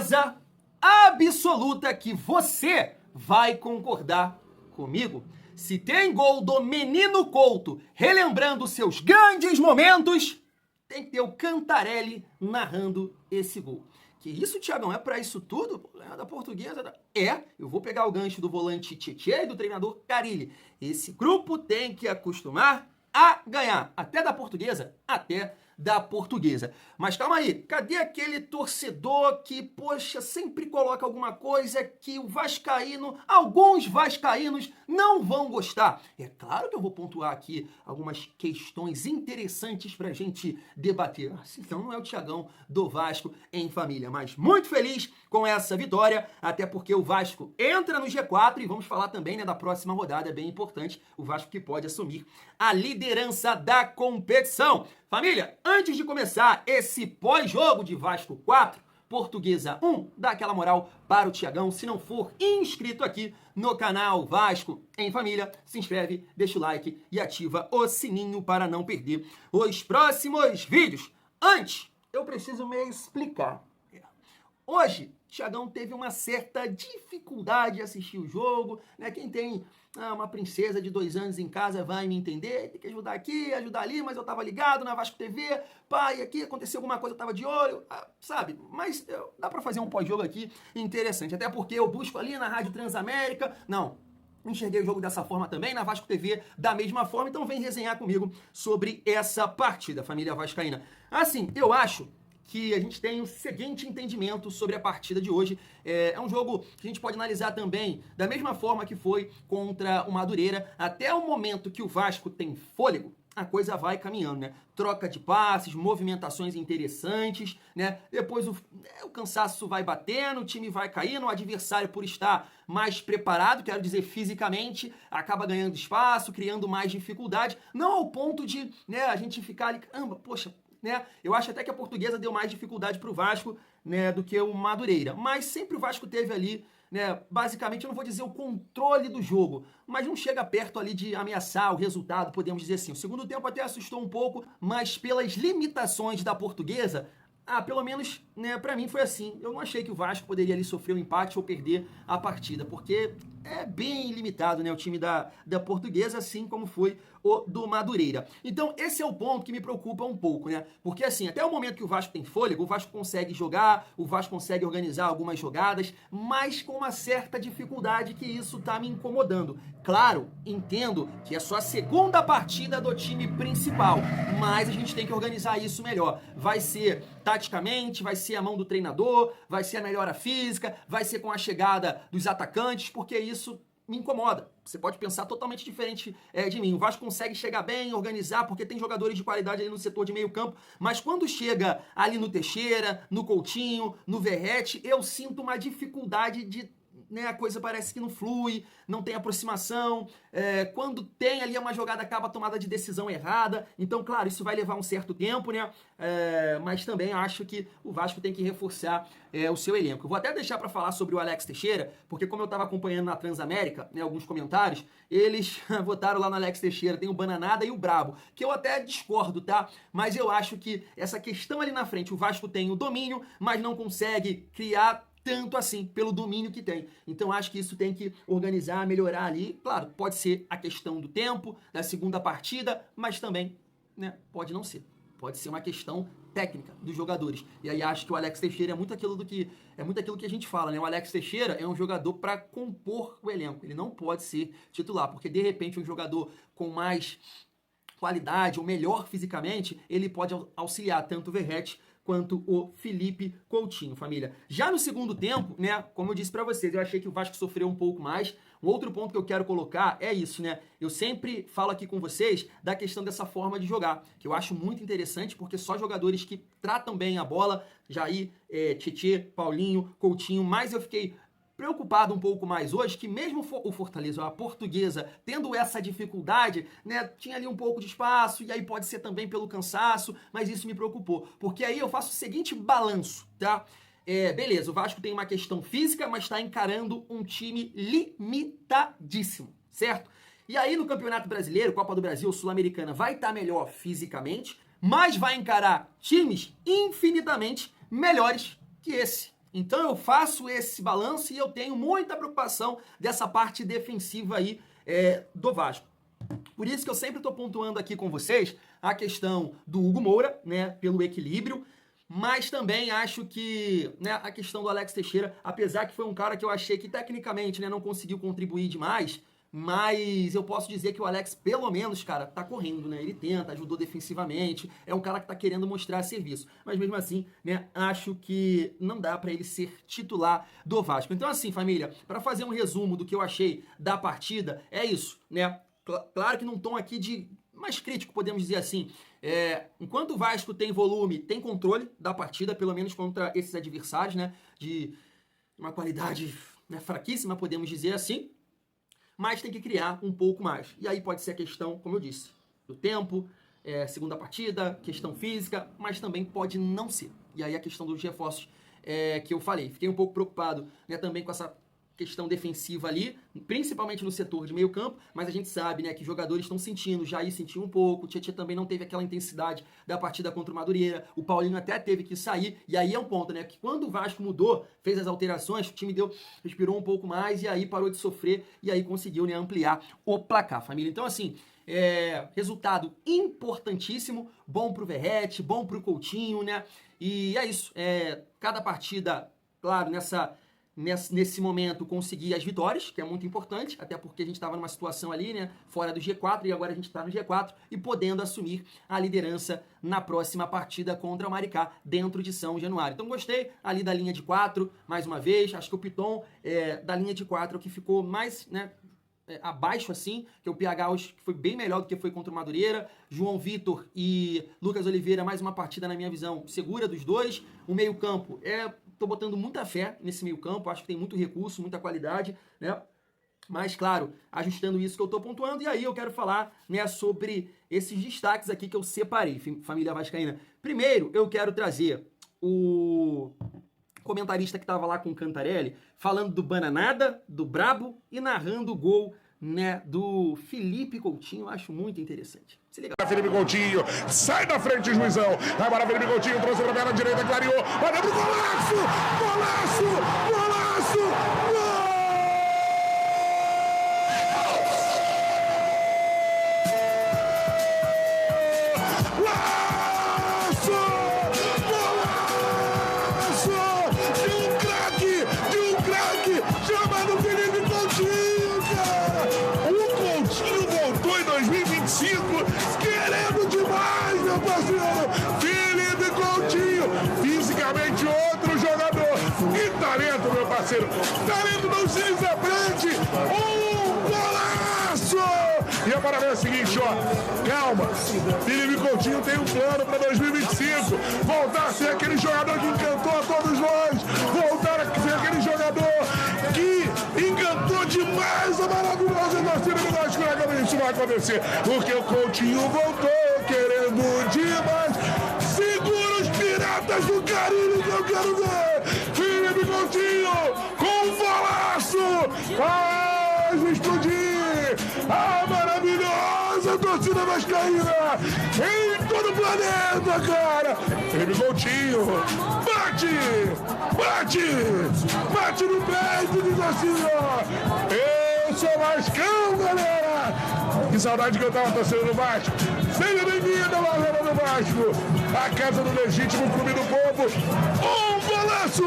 certeza absoluta que você vai concordar comigo. Se tem gol do Menino Couto relembrando seus grandes momentos, tem que ter o Cantarelli narrando esse gol. Que isso, Thiagão, é pra isso tudo? É da Portuguesa? Eu vou pegar o gancho do volante Tietê e do treinador Carille. Esse grupo tem que acostumar a ganhar, até da Portuguesa, até da Portuguesa. Mas calma aí, cadê aquele torcedor que, poxa, sempre coloca alguma coisa que o vascaíno, alguns vascaínos não vão gostar? É claro que eu vou pontuar aqui algumas questões interessantes pra gente debater. Então não é o Thiagão do Vasco em família, mas muito feliz com essa vitória, até porque o Vasco entra no G4 e vamos falar também, né, da próxima rodada, é bem importante, o Vasco que pode assumir a liderança da competição. Família, antes de começar esse pós-jogo de Vasco 4, Portuguesa 1, dá aquela moral para o Thiagão. Se não for inscrito aqui no canal Vasco em Família, se inscreve, deixa o like e ativa o sininho para não perder os próximos vídeos. Antes, eu preciso me explicar. Hoje, Thiagão teve uma certa dificuldade de assistir o jogo, né? Quem tem uma princesa de 2 anos em casa vai me entender, tem que ajudar aqui, ajudar ali, mas eu tava ligado na Vasco TV, pai, aqui aconteceu alguma coisa, eu tava de olho, sabe? Mas dá pra fazer um pós-jogo aqui interessante, até porque eu busco ali na Rádio Transamérica, não enxerguei o jogo dessa forma também, na Vasco TV da mesma forma, então vem resenhar comigo sobre essa partida, família vascaína. Assim, eu acho que a gente tem o seguinte entendimento sobre a partida de hoje. É um jogo que a gente pode analisar também da mesma forma que foi contra o Madureira. Até o momento que o Vasco tem fôlego, a coisa vai caminhando, né? Troca de passes, movimentações interessantes, né? Depois o cansaço vai batendo, o time vai caindo, o adversário, por estar mais preparado, quero dizer fisicamente, acaba ganhando espaço, criando mais dificuldade. Não ao ponto de, né, a gente ficar ali, caramba, poxa, né? Eu acho até que a Portuguesa deu mais dificuldade para o Vasco, né, do que o Madureira. Mas sempre o Vasco teve ali, né, basicamente, eu não vou dizer o controle do jogo, mas não chega perto ali de ameaçar o resultado, podemos dizer assim. O segundo tempo até assustou um pouco, mas pelas limitações da Portuguesa, pelo menos, né, pra mim foi assim. Eu não achei que o Vasco poderia ali sofrer um empate ou perder a partida, porque é bem limitado, né, o time da Portuguesa, assim como foi o do Madureira. Então, esse é o ponto que me preocupa um pouco, né? Porque, assim, até o momento que o Vasco tem fôlego, o Vasco consegue jogar, o Vasco consegue organizar algumas jogadas, mas com uma certa dificuldade que isso tá me incomodando. Claro, entendo que é só a segunda partida do time principal, mas a gente tem que organizar isso melhor. Vai ser taticamente, vai ser a mão do treinador, vai ser a melhora física, vai ser com a chegada dos atacantes, porque isso me incomoda. Você pode pensar totalmente diferente de mim. O Vasco consegue chegar bem, organizar, porque tem jogadores de qualidade ali no setor de meio campo, mas quando chega ali no Teixeira, no Coutinho, no Verratti, eu sinto uma dificuldade de, né, a coisa parece que não flui, não tem aproximação, quando tem ali uma jogada acaba a tomada de decisão errada, então claro, isso vai levar um certo tempo, né, mas também acho que o Vasco tem que reforçar o seu elenco. Eu vou até deixar para falar sobre o Alex Teixeira, porque como eu estava acompanhando na Transamérica, né, alguns comentários, eles votaram lá no Alex Teixeira, tem o Bananada e o Brabo, que eu até discordo, tá, mas eu acho que essa questão ali na frente, o Vasco tem o domínio, mas não consegue criar tanto assim, pelo domínio que tem. Então acho que isso tem que organizar, melhorar ali. Claro, pode ser a questão do tempo, da segunda partida, mas também, né, pode não ser. Pode ser uma questão técnica dos jogadores. E aí acho que o Alex Teixeira é muito aquilo que a gente fala, né? O Alex Teixeira é um jogador para compor o elenco. Ele não pode ser titular, porque de repente um jogador com mais qualidade ou melhor fisicamente, ele pode auxiliar tanto o Verratti quanto o Felipe Coutinho, família. Já no segundo tempo, né, como eu disse pra vocês, eu achei que o Vasco sofreu um pouco mais. Um outro ponto que eu quero colocar é isso, né? Eu sempre falo aqui com vocês da questão dessa forma de jogar, que eu acho muito interessante, porque só jogadores que tratam bem a bola, Jair, Tietê, Paulinho, Coutinho, mas eu fiquei preocupado um pouco mais hoje, que mesmo o Fortaleza, a Portuguesa, tendo essa dificuldade, né, tinha ali um pouco de espaço, e aí pode ser também pelo cansaço, mas isso me preocupou, porque aí eu faço o seguinte balanço, tá? Beleza, o Vasco tem uma questão física, mas está encarando um time limitadíssimo, certo? E aí no Campeonato Brasileiro, Copa do Brasil, Sul-Americana, vai estar melhor fisicamente, mas vai encarar times infinitamente melhores que esse. Então eu faço esse balanço e eu tenho muita preocupação dessa parte defensiva aí do Vasco. Por isso que eu sempre estou pontuando aqui com vocês a questão do Hugo Moura, né, pelo equilíbrio, mas também acho que, né, a questão do Alex Teixeira, apesar que foi um cara que eu achei que tecnicamente, né, não conseguiu contribuir demais, mas eu posso dizer que o Alex, pelo menos, cara, tá correndo, né? Ele tenta, ajudou defensivamente, é um cara que tá querendo mostrar serviço. Mas mesmo assim, né, acho que não dá pra ele ser titular do Vasco. Então assim, família, pra fazer um resumo do que eu achei da partida, é isso, né? Claro que num tom aqui de mais crítico, podemos dizer assim. Enquanto o Vasco tem volume, tem controle da partida, pelo menos contra esses adversários, né? De uma qualidade, né, fraquíssima, podemos dizer assim. Mas tem que criar um pouco mais. E aí pode ser a questão, como eu disse, do tempo, segunda partida, questão física, mas também pode não ser. E aí a questão dos reforços que eu falei. Fiquei um pouco preocupado, né, também com essa questão defensiva ali, principalmente no setor de meio campo, mas a gente sabe, né, que jogadores estão sentindo, o Jair sentiu um pouco, o Tietchan também não teve aquela intensidade da partida contra o Madureira, o Paulinho até teve que sair, e aí é um ponto, né, que quando o Vasco mudou, fez as alterações, o time respirou um pouco mais, e aí parou de sofrer, e aí conseguiu, né, ampliar o placar, família. Então, assim, resultado importantíssimo, bom pro Verratti, bom pro Coutinho, né, e é isso, cada partida, claro, nesse momento conseguir as vitórias, que é muito importante, até porque a gente estava numa situação ali, né, fora do G4, e agora a gente está no G4 e podendo assumir a liderança na próxima partida contra o Maricá, dentro de São Januário. Então gostei ali da linha de 4, mais uma vez, acho que o Piton da linha de 4 que ficou mais, né, abaixo assim, que o PH hoje foi bem melhor do que foi contra o Madureira. João Vitor e Lucas Oliveira, mais uma partida, na minha visão, segura dos dois. O meio campo, tô botando muita fé nesse meio campo, acho que tem muito recurso, muita qualidade, né? Mas, claro, ajustando isso que eu tô pontuando, e aí eu quero falar, né, sobre esses destaques aqui que eu separei, família vascaína. Primeiro, eu quero trazer o comentarista que estava lá com o Cantarelli, falando do Bananada, do Brabo e narrando o gol, né, do Felipe Coutinho. Eu acho muito interessante. Se liga. Felipe Coutinho, sai da frente, Juizão. Agora Felipe Coutinho trouxe pra perna direita, clareou. Olha pro golaço! Golaço! Golaço! Gol! Chamado Felipe Coutinho, cara! O Coutinho voltou em 2025, querendo demais, meu parceiro! Felipe Coutinho, fisicamente outro jogador. Que talento, meu parceiro! Talento não se desaprende! Golaço! E a parada é a seguinte, ó. Calma. Felipe Coutinho tem um plano para 2025. Voltar a ser aquele jogador que encantou a todos nós. Voltar a ser aquele jogador que encantou demais a maravilhosa torcida do Vasco. Isso vai acontecer. Porque o Coutinho voltou querendo demais. Segura os piratas do Caribe que eu quero ver. Felipe Coutinho com um golaço. Faz explodir a maravilhosa torcida vascaína em todo o planeta, cara. Felipe Coutinho bate, bate, bate no peito de torcida. Eu sou Vascão, galera. Que saudade que eu tava torcendo no Vasco. Seja bem-vindo ao Arena do Vasco, a casa do legítimo clube do povo. Um golaço.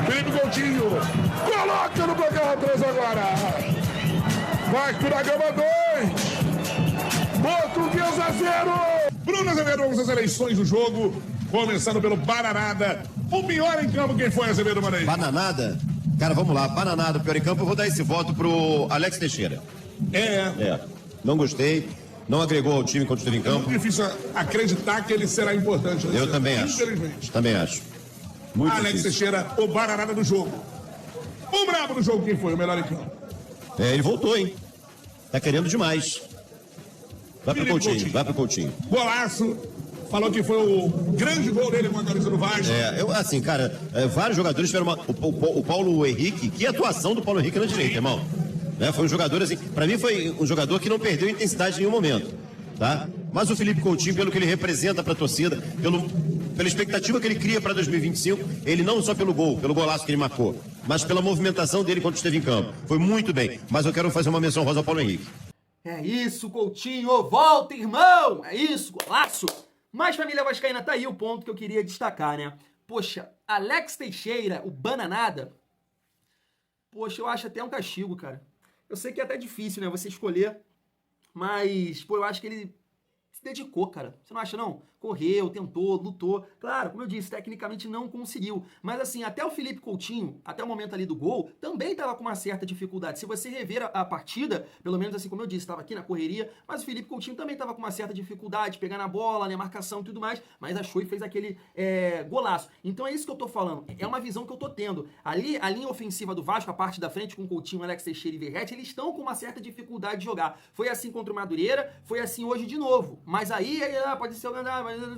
Felipe Coutinho coloca no placar 3 agora. Vasco da Gama 2, Portuguesa 0. Bruno Azevedo, vamos às eleições do jogo, começando pelo Bananada. O pior em campo, quem foi, Azevedo, mano aí? Bananada? Cara, vamos lá, Bananada, o pior em campo, eu vou dar esse voto pro Alex Teixeira. Não gostei, não agregou ao time quando esteve em campo. É muito difícil acreditar que ele será importante. Eu também acho. Infelizmente. Também acho. Muito Alex difícil. Teixeira, o Bananada do jogo. O brabo do jogo, quem foi o melhor em campo? Ele voltou, hein? Tá querendo demais. Vai pro Coutinho, vai pro Coutinho. Golaço. Falou que foi o grande gol dele com a camisa do Vasco. Assim, cara, vários jogadores tiveram o Paulo Henrique, que atuação do Paulo Henrique na direita, irmão. Foi um jogador, assim, pra mim foi um jogador que não perdeu intensidade em nenhum momento, tá? Mas o Felipe Coutinho, pelo que ele representa pra torcida, pela expectativa que ele cria para 2025, ele não só pelo gol, pelo golaço que ele marcou, mas pela movimentação dele quando esteve em campo. Foi muito bem, mas eu quero fazer uma menção rosa ao Paulo Henrique. É isso, Coutinho, volta, irmão! É isso, golaço! Mas, família vascaína, tá aí o ponto que eu queria destacar, né? Poxa, Alex Teixeira, o Bananada, poxa, eu acho até um castigo, cara. Eu sei que é até difícil, né, você escolher, mas, pô, eu acho que ele se dedicou, cara. Você não acha, não? Correu, tentou, lutou. Claro, como eu disse, tecnicamente não conseguiu. Mas assim, até o Felipe Coutinho, até o momento ali do gol, também estava com uma certa dificuldade. Se você rever a partida, pelo menos assim como eu disse, estava aqui na correria, mas o Felipe Coutinho também estava com uma certa dificuldade, pegar na bola, né, marcação e tudo mais, mas achou e fez aquele golaço. Então é isso que eu tô falando. É uma visão que eu tô tendo. Ali, a linha ofensiva do Vasco, a parte da frente com Coutinho, Alex Teixeira e Verratti, eles estão com uma certa dificuldade de jogar. Foi assim contra o Madureira, foi assim hoje de novo. Mas aí pode ser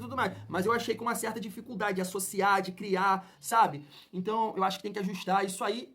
tudo mais. Mas eu achei com uma certa dificuldade de associar, de criar, sabe? Então eu acho que tem que ajustar isso aí.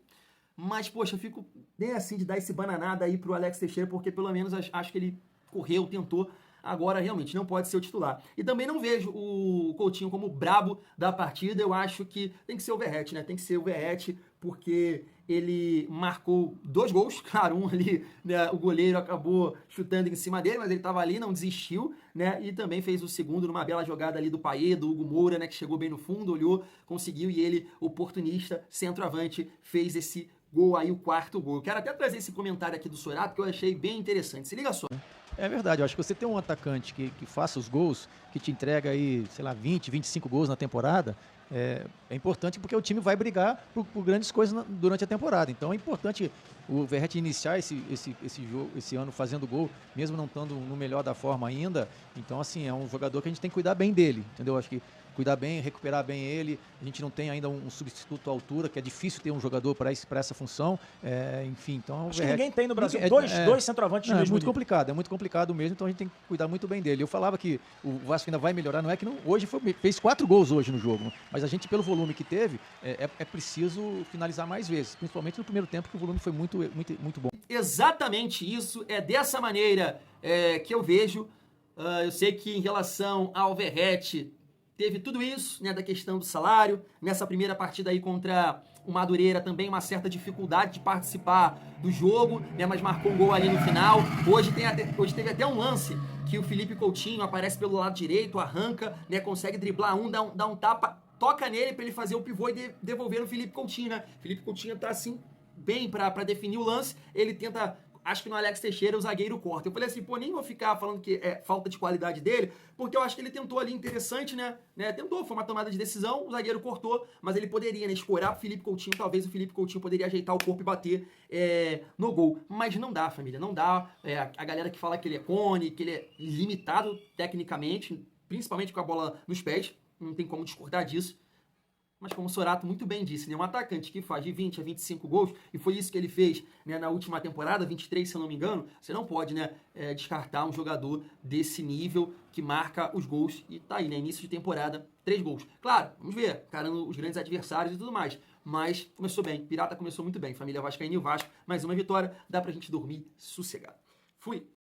Mas, poxa, eu fico bem assim de dar esse bananada aí pro Alex Teixeira, porque pelo menos acho que ele correu, tentou. Agora, realmente, não pode ser o titular. E também não vejo o Coutinho como brabo da partida. Eu acho que tem que ser o Verratti, né? Tem que ser o Verratti, porque ele marcou 2 gols. Claro, um ali, né, o goleiro acabou chutando em cima dele, mas ele estava ali, não desistiu, né? E também fez o segundo numa bela jogada ali do Payet, do Hugo Moura, né? Que chegou bem no fundo, olhou, conseguiu, e ele, oportunista, centroavante, fez esse gol aí, o 4º gol. Eu quero até trazer esse comentário aqui do Sorato, que eu achei bem interessante. Se liga só. É verdade, eu acho que você tem um atacante que faça os gols, que te entrega aí, sei lá, 20, 25 gols na temporada, é importante porque o time vai brigar por grandes coisas durante a temporada. Então é importante o Verratti iniciar esse jogo, esse ano fazendo gol, mesmo não estando no melhor da forma ainda. Então, assim, é um jogador que a gente tem que cuidar bem dele, entendeu? Acho que cuidar bem, recuperar bem ele. A gente não tem ainda um substituto à altura, que é difícil ter um jogador para essa função. Enfim, então... Acho que ninguém tem no Brasil dois centroavantes no mesmo nível. É muito complicado mesmo, então a gente tem que cuidar muito bem dele. Eu falava que o Vasco ainda vai melhorar, não é que não, hoje fez 4 gols hoje no jogo, mas a gente, pelo volume que teve, é preciso finalizar mais vezes, principalmente no primeiro tempo, que o volume foi muito bom. Exatamente isso, é dessa maneira que eu vejo. Eu sei que em relação ao Verratti, teve tudo isso, né, da questão do salário. Nessa primeira partida aí contra o Madureira também uma certa dificuldade de participar do jogo, né, mas marcou um gol ali no final. Hoje teve até um lance que o Felipe Coutinho aparece pelo lado direito, arranca, né, consegue driblar dá um tapa, toca nele para ele fazer o pivô e devolver no Felipe Coutinho, né? Felipe Coutinho tá assim bem para definir o lance, ele tenta... Acho que no Alex Teixeira o zagueiro corta. Eu falei assim, pô, nem vou ficar falando que é falta de qualidade dele, porque eu acho que ele tentou ali interessante, né? Tentou, foi uma tomada de decisão, o zagueiro cortou, mas ele poderia, né, escorar pro Felipe Coutinho, talvez o Felipe Coutinho poderia ajeitar o corpo e bater no gol. Mas não dá, família, não dá. A galera que fala que ele é cone, que ele é limitado tecnicamente, principalmente com a bola nos pés, não tem como discordar disso. Mas como o Sorato muito bem disse, né, um atacante que faz de 20 a 25 gols, e foi isso que ele fez, né, na última temporada, 23 se eu não me engano, você não pode, né, descartar um jogador desse nível que marca os gols, e tá aí, né, início de temporada, 3 gols. Claro, vamos ver, carando os grandes adversários e tudo mais, mas começou bem, Pirata começou muito bem, família vascaína e o Vasco, mais uma vitória, dá pra gente dormir sossegado. Fui!